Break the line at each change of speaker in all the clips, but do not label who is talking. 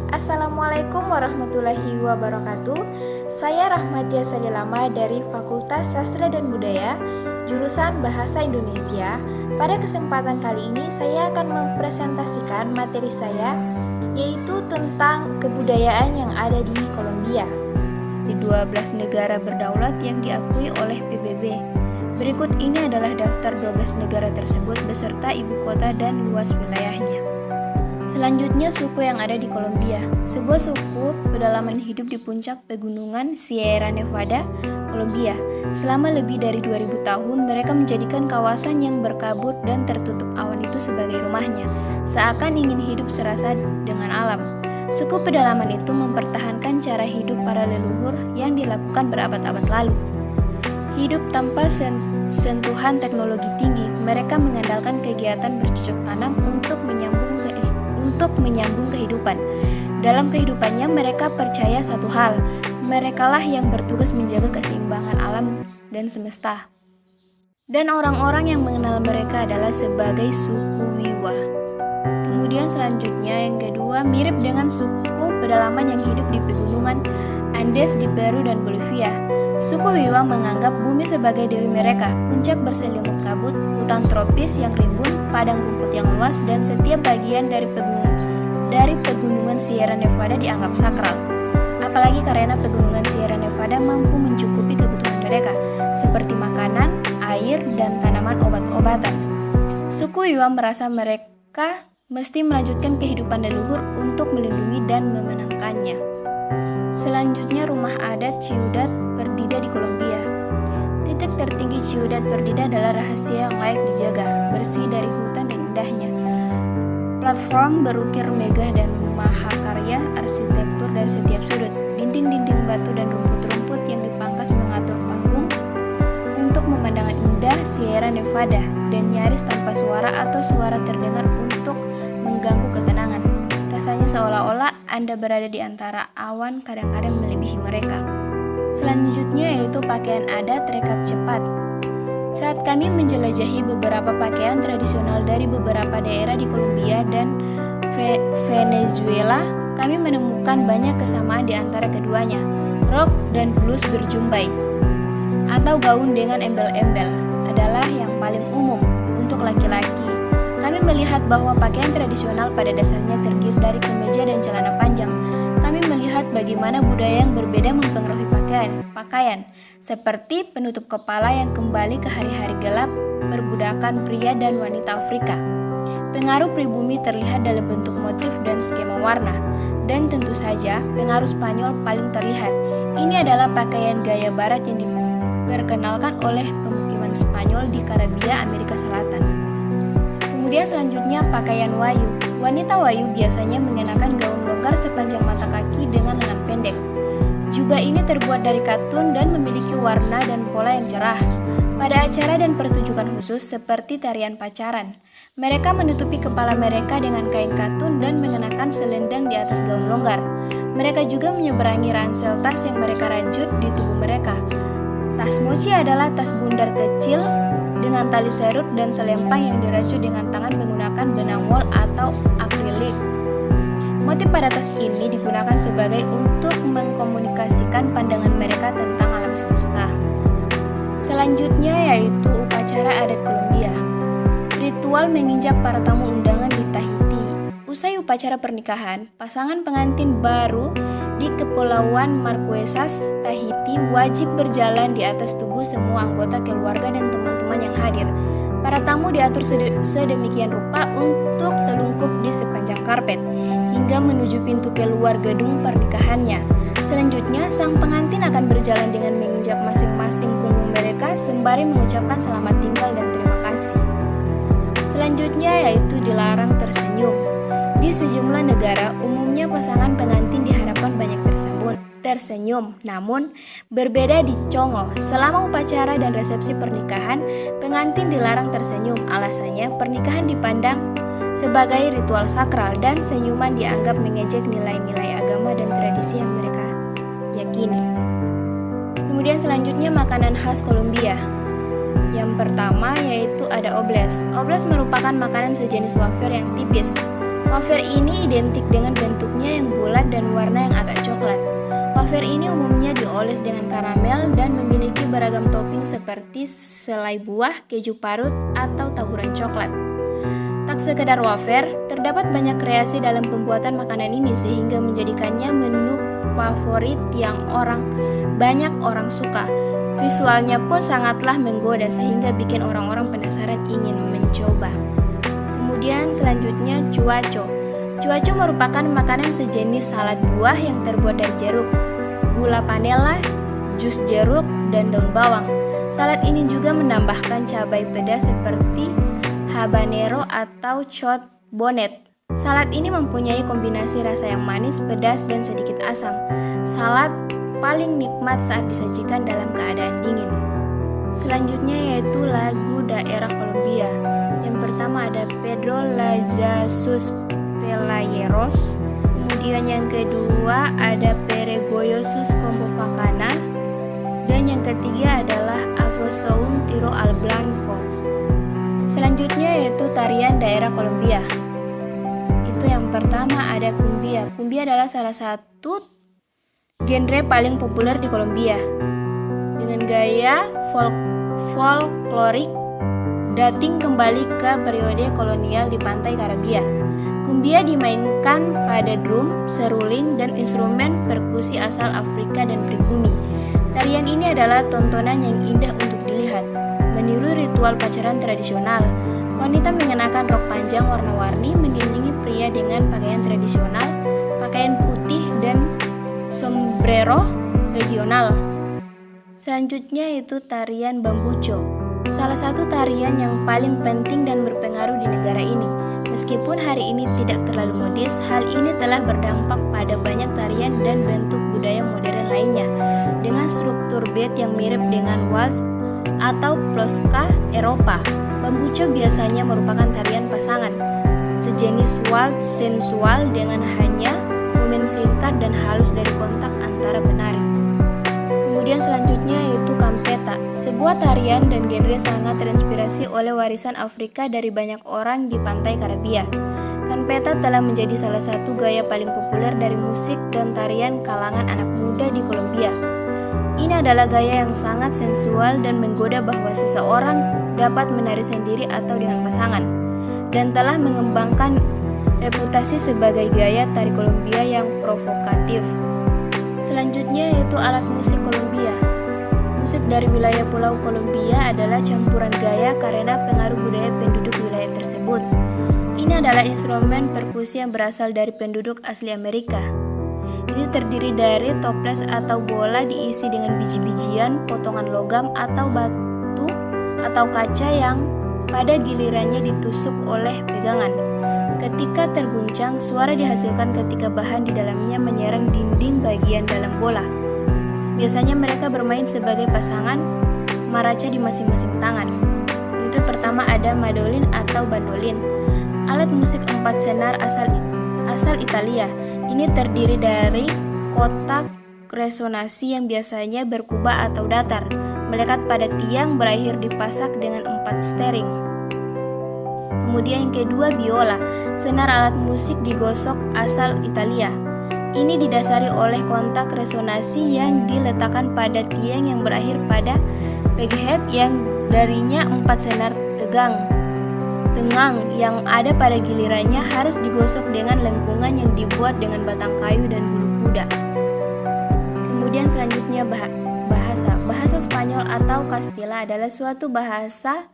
Assalamualaikum warahmatullahi wabarakatuh. Saya Rahmatia Sadilama dari Fakultas Sastra dan Budaya, jurusan Bahasa Indonesia. Pada kesempatan kali ini saya akan mempresentasikan materi saya, yaitu tentang kebudayaan yang ada di Kolombia. Di 12 negara berdaulat yang diakui oleh PBB. Berikut ini adalah daftar 12 negara tersebut beserta ibu kota dan luas wilayahnya. Selanjutnya, suku yang ada di Kolombia. Sebuah suku pedalaman hidup di puncak pegunungan Sierra Nevada, Kolombia. Selama lebih dari 2000 tahun, mereka menjadikan kawasan yang berkabut dan tertutup awan itu sebagai rumahnya, seakan ingin hidup serasa dengan alam. Suku pedalaman itu mempertahankan cara hidup para leluhur yang dilakukan berabad-abad lalu. Hidup tanpa sentuhan teknologi tinggi, mereka mengandalkan kegiatan bercocok tanam untuk menyambung kehidupan. Dalam kehidupannya, mereka percaya satu hal, merekalah yang bertugas menjaga keseimbangan alam dan semesta. Dan orang-orang yang mengenal mereka adalah sebagai suku Wiwa. Kemudian selanjutnya yang kedua, mirip dengan suku pedalaman yang hidup di pegunungan Andes di Peru dan Bolivia. Suku Wiwa menganggap bumi sebagai dewi mereka, puncak berselimut kabut, hutan tropis yang rimbun, padang rumput yang luas, dan setiap bagian dari pegunungan Sierra Nevada dianggap sakral. Apalagi karena pegunungan Sierra Nevada mampu mencukupi kebutuhan mereka, seperti makanan, air, dan tanaman obat-obatan. Suku Wiwa merasa mereka mesti melanjutkan kehidupan leluhur untuk melindungi dan memenangkannya. Selanjutnya, rumah adat Ciudad Perdida di Kolombia. Titik tertinggi Ciudad Perdida adalah rahasia yang layak dijaga, bersih dari hutan dan indahnya. Platform berukir megah dan mahakarya arsitektur dari setiap sudut. Dinding-dinding batu dan rumput-rumput yang dipangkas mengatur panggung untuk pemandangan indah Sierra Nevada, dan nyaris tanpa suara atau suara terdengar untuk mengganggu ketenangan. Rasanya seolah-olah Anda berada di antara awan, kadang-kadang melebihi mereka. Selanjutnya yaitu pakaian adat rekap cepat. Saat kami menjelajahi beberapa pakaian tradisional dari beberapa daerah di Kolombia dan Venezuela, kami menemukan banyak kesamaan di antara keduanya. Rok dan blus berjumbai atau gaun dengan embel-embel adalah yang paling umum untuk laki-laki. Kami melihat bahwa pakaian tradisional pada dasarnya terdiri dari kemeja dan celana panjang. Kami melihat bagaimana budaya yang berbeda mempengaruhi pakaian, seperti penutup kepala yang kembali ke hari-hari gelap perbudakan pria dan wanita Afrika. Pengaruh pribumi terlihat dalam bentuk motif dan skema warna, dan tentu saja pengaruh Spanyol paling terlihat. Ini adalah pakaian gaya barat yang diperkenalkan oleh pemukiman Spanyol di Karibia, Amerika Selatan. Kemudian selanjutnya pakaian Wayu. Wanita Wayu biasanya mengenakan gaun longgar sepanjang mata kaki dengan lengan pendek. Jubah ini terbuat dari katun dan memiliki warna dan pola yang cerah. Pada acara dan pertunjukan khusus seperti tarian pacaran, mereka menutupi kepala mereka dengan kain katun dan mengenakan selendang di atas gaun longgar. Mereka juga menyeberangi ransel tas yang mereka rajut di tubuh mereka. Tas mochi adalah tas bundar kecil dengan tali serut dan selempang yang dirajut dengan tangan menggunakan benang wol atau akrilik. Motif pada tas ini digunakan sebagai untuk mengkomunikasikan pandangan mereka tentang alam semesta. Selanjutnya yaitu upacara adat Kolombia. Ritual menginjak para tamu undangan di Tahiti. Usai upacara pernikahan, pasangan pengantin baru di Kepulauan Marquesas, Tahiti wajib berjalan di atas tubuh semua anggota keluarga dan teman-teman yang hadir. Para tamu diatur sedemikian rupa untuk telungkup di sepanjang karpet hingga menuju pintu keluar gedung pernikahannya. Selanjutnya, sang pengantin akan berjalan dengan menginjak masing-masing punggung mereka sembari mengucapkan selamat tinggal dan terima kasih. Selanjutnya yaitu dilarang tersenyum. Di sejumlah negara, umumnya pasangan pengantin diharapkan banyak tersenyum, namun berbeda di Congo. Selama upacara dan resepsi pernikahan, pengantin dilarang tersenyum. Alasannya, pernikahan dipandang sebagai ritual sakral dan senyuman dianggap mengejek nilai-nilai agama dan tradisi yang mereka yakini. Kemudian selanjutnya makanan khas Kolombia. Yang pertama yaitu ada obles. Obles merupakan makanan sejenis wafer yang tipis. Wafer ini identik dengan bentuknya yang bulat Wafer ini umumnya dioles dengan karamel dan memiliki beragam topping seperti selai buah, keju parut, atau taburan coklat. Tak sekedar wafer, terdapat banyak kreasi dalam pembuatan makanan ini sehingga menjadikannya menu favorit yang banyak orang suka. Visualnya pun sangatlah menggoda sehingga bikin orang-orang penasaran ingin mencoba. Kemudian selanjutnya cuaco. Cuaco merupakan makanan sejenis salad buah yang terbuat dari jeruk, gula panela, jus jeruk, dan daun bawang. Salad ini juga menambahkan cabai pedas seperti habanero atau chot bonnet. Salad ini mempunyai kombinasi rasa yang manis, pedas, dan sedikit asam. Salad paling nikmat saat disajikan dalam keadaan dingin. Selanjutnya yaitu lagu daerah Kolombia. Yang pertama ada Pedro Laza sus Pelayeros. Kemudian yang kedua ada Peregoyo sus Combovacana. Dan yang ketiga adalah Afrosound Tiro al Blanco. Selanjutnya yaitu tarian daerah Kolombia. Itu yang pertama ada cumbia. Cumbia adalah salah satu genre paling populer di Kolombia. Dengan gaya folklorik dating kembali ke periode kolonial di pantai Karibia. Cumbia dimainkan pada drum, seruling, dan instrumen perkusi asal Afrika dan pribumi. Tarian ini adalah tontonan yang indah untuk dilihat, meniru ritual pacaran tradisional. Wanita mengenakan rok panjang warna-warni mengelilingi pria dengan pakaian tradisional, pakaian putih, dan sombrero regional. Selanjutnya itu tarian bambuco, salah satu tarian yang paling penting dan berpengaruh di negara ini. Meskipun hari ini tidak terlalu modis, hal ini telah berdampak pada banyak tarian dan bentuk budaya modern lainnya. Dengan struktur beat yang mirip dengan waltz atau polska Eropa, bambuco biasanya merupakan tarian pasangan, sejenis waltz sensual dengan hanya momen singkat dan halus dari kontak antara penari. Kemudian selanjutnya yaitu kampeta, sebuah tarian dan genre sangat terinspirasi oleh warisan Afrika dari banyak orang di pantai Karibia. Kampeta telah menjadi salah satu gaya paling populer dari musik dan tarian kalangan anak muda di Kolombia. Ini adalah gaya yang sangat sensual dan menggoda bahwa seseorang dapat menari sendiri atau dengan pasangan, dan telah mengembangkan reputasi sebagai gaya tari Kolombia yang provokatif. Selanjutnya yaitu alat musik Kolombia. Musik dari wilayah Pulau Kolombia adalah campuran gaya karena pengaruh budaya penduduk wilayah tersebut. Ini adalah instrumen perkusi yang berasal dari penduduk asli Amerika. Ini terdiri dari toples atau bola diisi dengan biji-bijian, potongan logam atau batu atau kaca yang pada gilirannya ditusuk oleh pegangan. Ketika terguncang, suara dihasilkan ketika bahan di dalamnya menyerang dinding bagian dalam bola. Biasanya mereka bermain sebagai pasangan maraca di masing-masing tangan. Itu pertama ada mandolin atau bandolin, alat musik 4 senar asal Italia. Ini terdiri dari kotak resonansi yang biasanya berkubah atau datar, melekat pada tiang berakhir dipasak dengan 4 string. Kemudian yang kedua biola, senar alat musik digosok asal Italia. Ini didasari oleh kontak resonansi yang diletakkan pada tiang yang berakhir pada peghead yang darinya 4 senar tengang yang ada pada gilirannya harus digosok dengan lengkungan yang dibuat dengan batang kayu dan bulu kuda. Kemudian selanjutnya bahasa Spanyol atau Castilla adalah suatu bahasa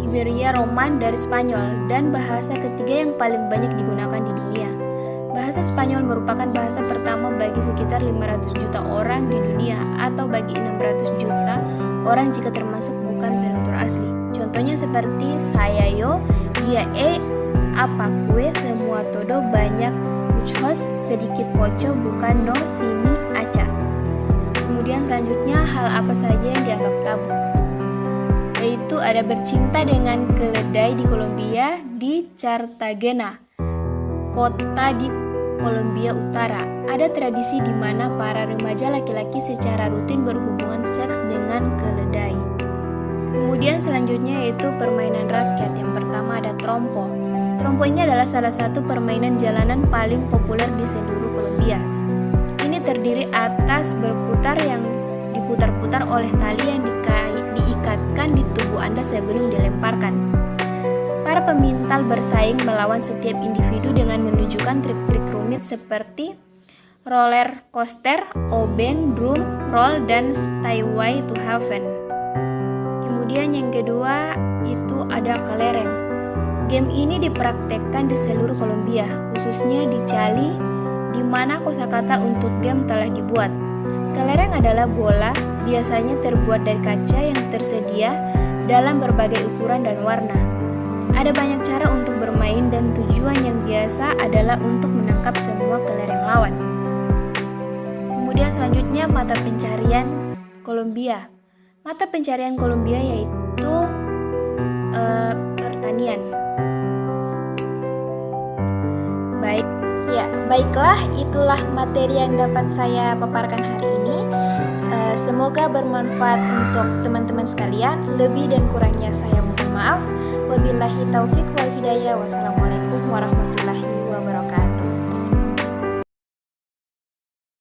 Iberia Roman dari Spanyol dan bahasa ketiga yang paling banyak digunakan di dunia. Bahasa Spanyol merupakan bahasa pertama bagi sekitar 500 juta orang di dunia atau bagi 600 juta orang jika termasuk bukan penutur asli. Contohnya seperti saya yo, dia apa kue, semua todo, banyak muchos, sedikit poco, bukan no, sini aca. Kemudian selanjutnya hal apa saja yang dianggap tabu, yaitu ada bercinta dengan keledai di Kolombia di Cartagena, kota di Kolombia Utara. Ada tradisi di mana para remaja laki-laki secara rutin berhubungan seks dengan keledai. Kemudian selanjutnya yaitu permainan rakyat. Yang pertama ada trompo. Trompo ini adalah salah satu permainan jalanan paling populer di seluruh Kolombia. Ini terdiri atas kertas berputar yang diputar-putar oleh tali yang diikatkan di tubuh Anda sebelum dilemparkan. Para pemintal bersaing melawan setiap individu dengan menunjukkan trik-trik rumit seperti roller coaster, oben, drum, roll, dan stairway to heaven. Kemudian yang kedua itu ada kelereng. Game ini dipraktekkan di seluruh Kolombia, khususnya di Cali, di mana kosakata untuk game telah dibuat. Kelereng adalah bola, biasanya terbuat dari kaca yang tersedia dalam berbagai ukuran dan warna. Ada banyak cara untuk bermain dan tujuan yang biasa adalah untuk menangkap semua kelereng lawan. Kemudian selanjutnya mata pencarian Kolombia. Mata pencarian Kolombia yaitu pertanian. Baiklah, itulah materi yang dapat saya paparkan hari ini. Semoga bermanfaat untuk teman-teman sekalian. Lebih dan kurangnya saya mohon maaf. Wabillahi taufiq wal hidayah. Wassalamualaikum warahmatullahi wabarakatuh.